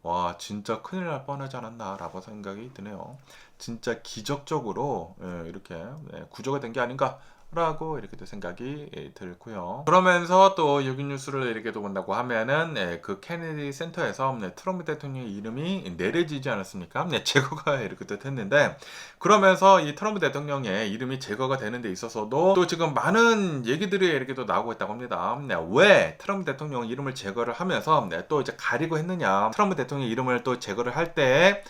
와 진짜 큰일 날 뻔하지 않았나 라고 생각이 드네요. 진짜 기적적으로 이렇게 구조가 된 게 아닌가 라고 이렇게 또 생각이 들고요. 그러면서 또 여기 뉴스를 이렇게 또 본다고 하면은 그 케네디 센터에서 트럼프 대통령의 이름이 내려지지 않았습니까? 제거가 이렇게 또 됐는데 그러면서 이 트럼프 대통령의 이름이 제거가 되는 데 있어서도 또 지금 많은 얘기들이 이렇게 또 나오고 있다고 합니다. 왜 트럼프 대통령 이름을 제거를 하면서 또 이제 가리고 했느냐? 트럼프 대통령 이름을 또 제거를 할 때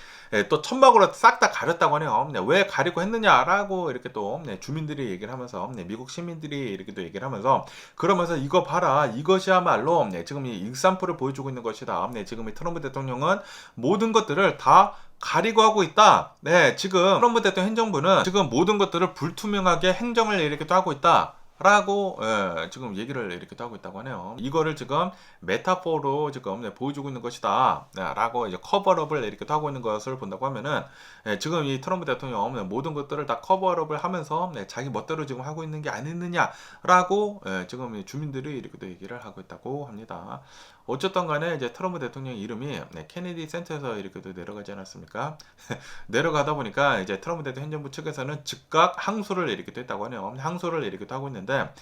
또 천막으로 싹 다 가렸다고 하네요. 왜 가리고 했느냐라고 이렇게 또 주민들이 얘기를 하면서 미국 시민들이 이렇게 또 얘기를 하면서 그러면서 이거 봐라 이것이야말로 지금 이 일산포를 보여주고 있는 것이다. 지금 이 트럼프 대통령은 모든 것들을 다 가리고 하고 있다. 지금 트럼프 대통령 행정부는 지금 모든 것들을 불투명하게 행정을 이렇게 또 하고 있다. 라고 지금 얘기를 이렇게 하고 있다고 하네요. 이거를 지금 메타포로 지금 보여주고 있는 것이다 라고 이제 커버업을 이렇게 하고 있는 것을 본다고 하면은 지금 이 트럼프 대통령 모든 것들을 다 커버업을 하면서 자기 멋대로 지금 하고 있는 게 아니느냐 라고 지금 주민들이 이렇게 또 얘기를 하고 있다고 합니다. 어쨌든 간에 이제 트럼프 대통령 이름이 케네디 센터에서 이렇게 또 내려가지 않았습니까? 내려가다 보니까 이제 트럼프 대통령 행정부 측에서는 즉각 항소를 이렇게 했다고 하네요. 항소를 이렇게 하고 있는데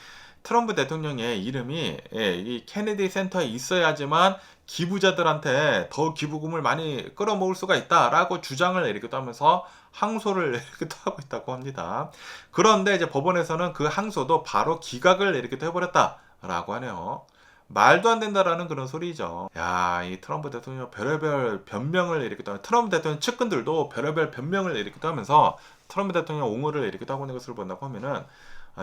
트럼프 대통령의 이름이 이 케네디 센터에 있어야지만 기부자들한테 더 기부금을 많이 끌어모을 수가 있다라고 주장을 이렇게 하면서 항소를 이렇게 하고 있다고 합니다. 그런데 이제 법원에서는 그 항소도 바로 기각을 이렇게 해버렸다라고 하네요. 말도 안 된다라는 그런 소리죠. 야, 이 트럼프 대통령 별의별 변명을 이렇게 또 트럼프 대통령 측근들도 별의별 변명을 이렇게 하면서 트럼프 대통령 옹호를 이렇게 하고 있는 것을 본다고 하면은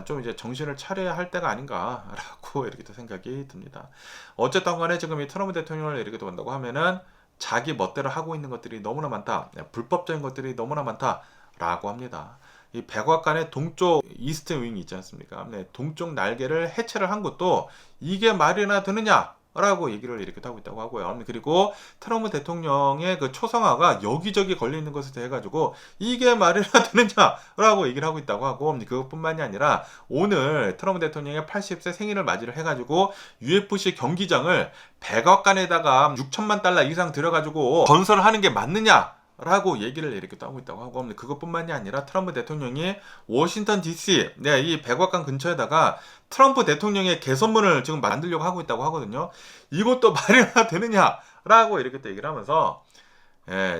좀 이제 정신을 차려야 할 때가 아닌가라고 이렇게 또 생각이 듭니다. 어쨌든 간에 지금 이 트럼프 대통령을 이렇게 본다고 하면은 자기 멋대로 하고 있는 것들이 너무나 많다. 불법적인 것들이 너무나 많다라고 합니다. 이 백악관의 동쪽 이스트 윙이 있지 않습니까? 동쪽 날개를 해체를 한 것도 이게 말이나 되느냐? 라고 얘기를 이렇게 하고 있다고 하고요. 그리고 트럼프 대통령의 그 초상화가 여기저기 걸려 있는 것에 대해 가지고 이게 말이나 되느냐라고 얘기를 하고 있다고 하고, 그것뿐만이 아니라 오늘 트럼프 대통령의 80세 생일을 맞이를 해가지고 UFC 경기장을 백악관에다가 6천만 달러 이상 들여가지고 건설하는 게 맞느냐? 라고 얘기를 이렇게 하고 있다고 하고, 그것뿐만이 아니라 트럼프 대통령이 워싱턴 DC 이 백악관 근처에다가 트럼프 대통령의 개선문을 지금 만들려고 하고 있다고 하거든요. 이것도 말이나 되느냐라고 이렇게 또 얘기를 하면서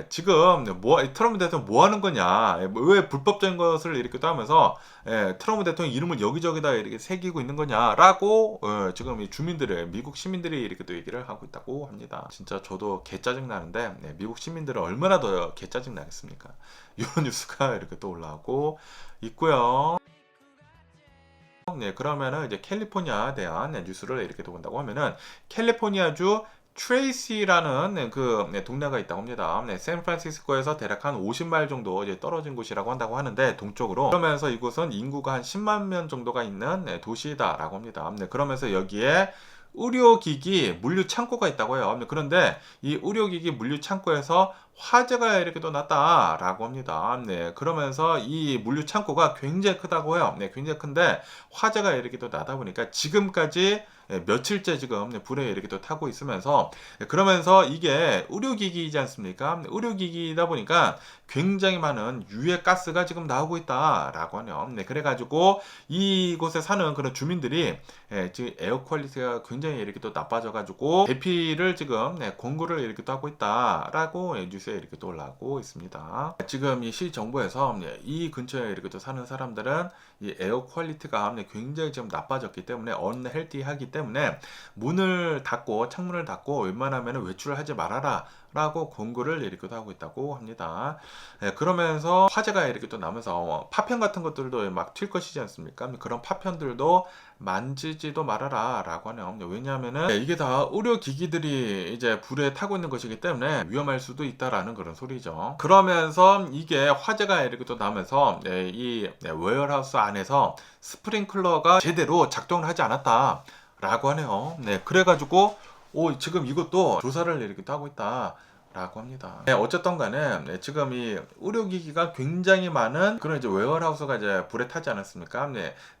지금 트럼프 대통령 뭐 하는 거냐, 왜 불법적인 것을 이렇게 또 하면서 트럼프 대통령 이름을 여기저기다 이렇게 새기고 있는 거냐라고 지금 이 주민들의 미국 시민들이 이렇게 또 얘기를 하고 있다고 합니다. 진짜 저도 개 짜증 나는데 미국 시민들은 얼마나 더 개 짜증 나겠습니까? 이런 뉴스가 이렇게 또 올라오고 있고요. 그러면은 이제 캘리포니아에 대한 뉴스를 이렇게 또 본다고 하면은 캘리포니아주 트레이시라는 그 동네가 있다고 합니다. 샌프란시스코에서 대략 한 50마일 정도 이제 떨어진 곳이라고 한다고 하는데 동쪽으로, 그러면서 이곳은 인구가 한 10만 명 정도가 있는 도시다라고 합니다. 그러면서 여기에 의료기기 물류 창고가 있다고 해요. 그런데 이 의료기기 물류 창고에서 화재가 이렇게 또 났다라고 합니다. 그러면서 이 물류 창고가 굉장히 크다고 해요. 굉장히 큰데 화재가 이렇게 또 나다 보니까 지금까지 며칠째 지금 불에 이렇게 또 타고 있으면서, 그러면서 이게 의료기기이지 않습니까? 의료기기이다 보니까 굉장히 많은 유해 가스가 지금 나오고 있다라고 하네요. 그래가지고 이곳에 사는 그런 주민들이 지금 에어 퀄리티가 굉장히 이렇게 또 나빠져가지고 대피를 지금 권고를 이렇게 또 하고 있다라고 뉴스에 이렇게 또 올라오고 있습니다. 지금 이 시 정부에서 이 근처에 이렇게 또 사는 사람들은 이 에어 퀄리티가 굉장히 지금 나빠졌기 때문에 언헬티하기 때문에 문을 닫고 창문을 닫고 웬만하면 외출을 하지 말아라 라고 권고를 이렇게 하고 있다고 합니다. 그러면서 화재가 이렇게 또 나면서 파편 같은 것들도 막 튈 것이지 않습니까? 그런 파편들도 만지지도 말아라 라고 하네요. 왜냐하면은 이게 다 의료기기들이 이제 불에 타고 있는 것이기 때문에 위험할 수도 있다라는 그런 소리죠. 그러면서 이게 화재가 이렇게 또 나면서 이 웨어하우스 안에서 스프링클러가 제대로 작동을 하지 않았다 라고 하네요. 그래가지고 지금 이것도 조사를 이렇게 또 하고 있다 라고 합니다. 어쨌든 간에 지금 이 의료기기가 굉장히 많은 그런 이제 웨어하우스가 이제 불에 타지 않았습니까?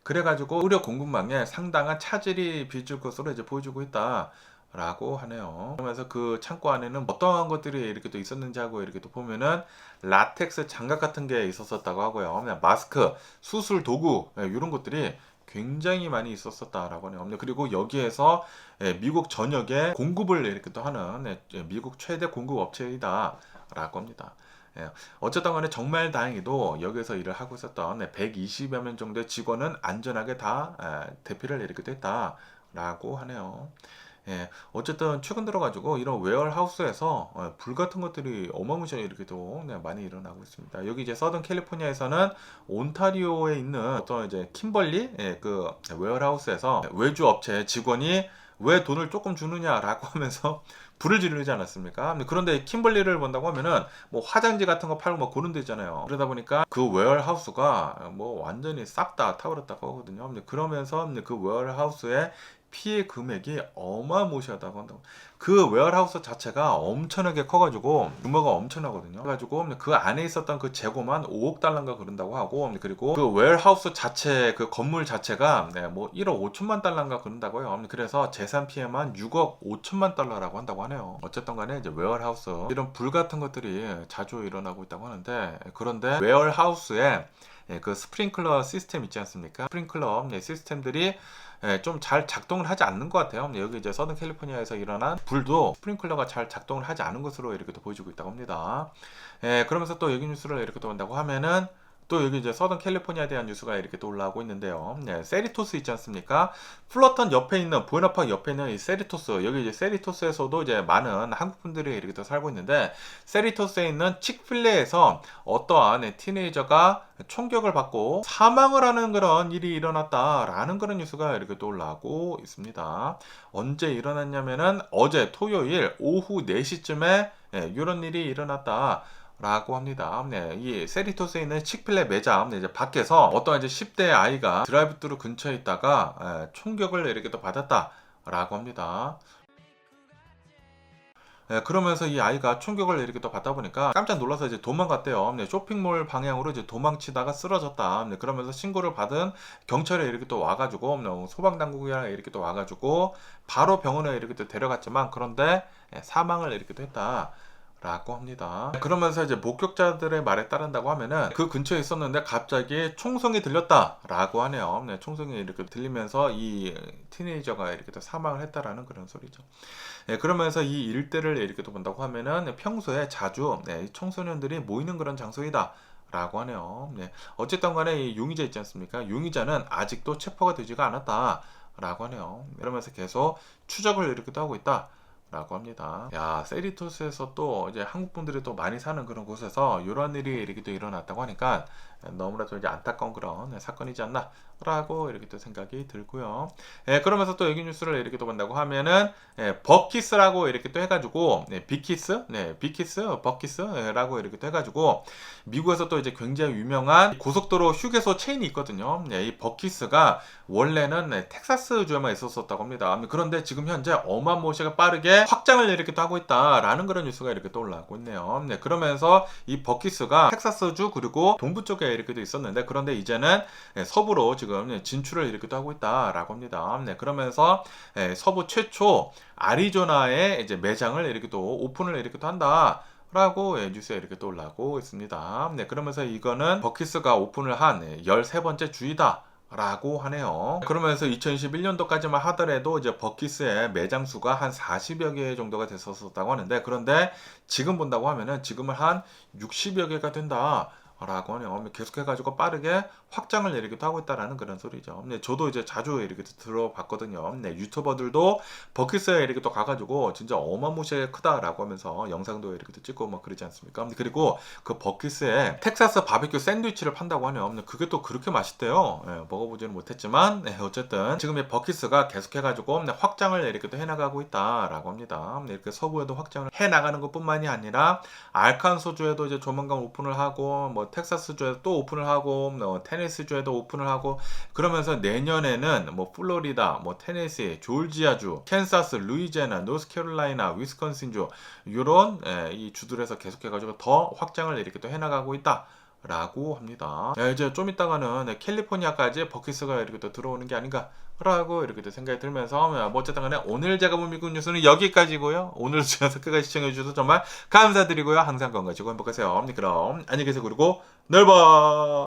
그래가지고 의료 공급망에 상당한 차질이 빚을 것으로 이제 보여주고 있다 라고 하네요. 그러면서 그 창고 안에는 어떠한 것들이 이렇게 또 있었는지 하고 이렇게 또 보면은 라텍스 장갑 같은 게 있었다고 하고요. 마스크, 수술 도구 이런 것들이 굉장히 많이 있었다라고 하네요. 그리고 여기에서 미국 전역에 공급을 이렇게 또 하는 미국 최대 공급 업체이다 라고 합니다. 어쨌든 간에 정말 다행히도 여기서 일을 하고 있었던 120여 명 정도의 직원은 안전하게 다 대피를 이렇게 됐다 라고 하네요. 어쨌든 최근 들어가지고 이런 웨어하우스에서 불 같은 것들이 어마무시하게 이렇게 또 많이 일어나고 있습니다. 여기 이제 서던 캘리포니아에서는 온타리오에 있는 어떤 이제 킴벌리 그 웨어하우스에서 외주 업체 직원이 왜 돈을 조금 주느냐라고 하면서 불을 지르지 않았습니까? 그런데 킴벌리를 본다고 하면은 뭐 화장지 같은 거 팔고 뭐 그런 데 있잖아요. 그러다 보니까 그 웨어하우스가 뭐 완전히 싹 다 타버렸다고 하거든요. 그러면서 그 웨어하우스의 피해 금액이 어마무시하다고 한다고. 그 웨어하우스 자체가 엄청나게 커가지고 규모가 엄청나거든요. 그래가지고 그 안에 있었던 그 재고만 5억 달러인가 그런다고 하고, 그리고 그 웨어하우스 자체 그 건물 자체가 뭐 1억 5천만 달러인가 그런다고 해요. 그래서 재산 피해만 6억 5천만 달러라고 한다고 하네요. 어쨌든 간에 이제 웨어하우스 이런 불 같은 것들이 자주 일어나고 있다고 하는데, 그런데 웨어하우스에 그 스프링클러 시스템 있지 않습니까? 스프링클러 시스템들이 좀 잘 작동을 하지 않는 것 같아요. 여기 이제 서든 캘리포니아에서 일어난 불도 스프링클러가 잘 작동을 하지 않은 것으로 이렇게 또 보여지고 있다고 합니다. 그러면서 또 여기 뉴스를 이렇게 또 본다고 하면은, 또 여기 이제 서든 캘리포니아에 대한 뉴스가 이렇게 또 올라오고 있는데요. 세리토스 있지 않습니까? 플러턴 옆에 있는, 부에나파크 옆에 있는 이 세리토스, 여기 이제 세리토스에서도 이제 많은 한국 분들이 이렇게 또 살고 있는데, 세리토스에 있는 칙필레에서 어떠한 티네이저가 총격을 받고 사망을 하는 그런 일이 일어났다라는 그런 뉴스가 이렇게 또 올라오고 있습니다. 언제 일어났냐면은 어제 토요일 오후 4시쯤에 이런 일이 일어났다 라고 합니다. 이 세리토스에 있는 칙필레 매장 이제 밖에서 어떤 이제 10대 아이가 드라이브스루 근처에 있다가 총격을 이렇게 또 받았다라고 합니다. 그러면서 이 아이가 충격을 이렇게 또 받다 보니까 깜짝 놀라서 이제 도망갔대요. 쇼핑몰 방향으로 이제 도망치다가 쓰러졌다. 그러면서 신고를 받은 경찰에 이렇게 또 와가지고, 소방당국이랑 이렇게 또 와가지고 바로 병원에 이렇게 또 데려갔지만, 그런데 사망을 이렇게 또 했다 라고 합니다. 그러면서 이제 목격자들의 말에 따른다고 하면은 그 근처에 있었는데 갑자기 총성이 들렸다 라고 하네요. 총성이 이렇게 들리면서 이 티네이저가 이렇게 또 사망을 했다라는 그런 소리죠. 그러면서 이 일대를 이렇게 또 본다고 하면은 평소에 자주 청소년들이 모이는 그런 장소이다 라고 하네요. 어쨌든 간에 이 용의자 있지 않습니까? 용의자는 아직도 체포가 되지가 않았다 라고 하네요. 이러면서 계속 추적을 이렇게 또 하고 있다 라고 합니다. 야, 세리토스에서 또 이제 한국 분들이 또 많이 사는 그런 곳에서 이런 일이 이렇게 또 일어났다고 하니까 너무나도 이제 안타까운 그런 사건이지 않나 라고 이렇게 또 생각이 들고요. 그러면서 또 여기 뉴스를 이렇게 또 본다고 하면은 버키스라고 이렇게 또 해가지고 비키스 버키스라고 이렇게 또 해가지고 미국에서 또 이제 굉장히 유명한 고속도로 휴게소 체인이 있거든요. 이 버키스가 원래는 텍사스주에만 있었었다고 합니다. 그런데 지금 현재 어마무시하게 빠르게 확장을 이렇게 또 하고 있다라는 그런 뉴스가 이렇게 또 올라오고 있네요. 그러면서 이 버키스가 텍사스주 그리고 동부 쪽에 이렇게 또 있었는데, 그런데 이제는 서부로 지금 진출을 이렇게 또 하고 있다라고 합니다. 그러면서 서부 최초 아리조나에 이제 매장을 이렇게 또 오픈을 이렇게 또 한다 라고 뉴스에 이렇게 또 올라오고 있습니다. 그러면서 이거는 버키스가 오픈을 한 13번째 주이다 라고 하네요. 그러면서 2021년도까지만 하더라도 이제 버키스의 매장 수가 한 40여 개 정도가 됐었다고 하는데, 그런데 지금 본다고 하면은 지금은 한 60여 개가 된다 라고 하네요. 계속해가지고 빠르게 확장을 이렇게 하고 있다라는 그런 소리죠. 저도 이제 자주 이렇게 들어봤거든요. 유튜버들도 버키스에 이렇게 또 가가지고 진짜 어마무시하게 크다라고 하면서 영상도 이렇게 또 찍고 막 그러지 않습니까? 그리고 그 버키스에 텍사스 바비큐 샌드위치를 판다고 하네요. 그게 또 그렇게 맛있대요. 먹어보지는 못했지만 어쨌든 지금 이 버키스가 계속해가지고 확장을 이렇게 또 해나가고 있다라고 합니다. 이렇게 서부에도 확장을 해나가는 것뿐만이 아니라 알칸소주에도 이제 조만간 오픈을 하고, 뭐 텍사스주에도 또 오픈을 하고, 테네시주에도 오픈을 하고, 그러면서 내년에는 뭐 플로리다, 뭐 테네시, 조지아주, 캔사스, 루이지애나, 노스캐롤라이나, 위스콘신주 이런 이 주들에서 계속해가지고 더 확장을 이렇게 또 해나가고 있다 라고 합니다. 이제 좀 있다가는 캘리포니아까지 버키스가 이렇게 또 들어오는 게 아닌가 라고 이렇게 또 생각이 들면서, 뭐 어쨌든 간에 오늘 제가 본 미국 뉴스는 여기까지고요. 오늘 주셔서 끝까지 시청해 주셔서 정말 감사드리고요. 항상 건강하시고 행복하세요. 그럼 안녕히 계세요. 그리고 내일 봐.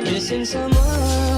Missing someone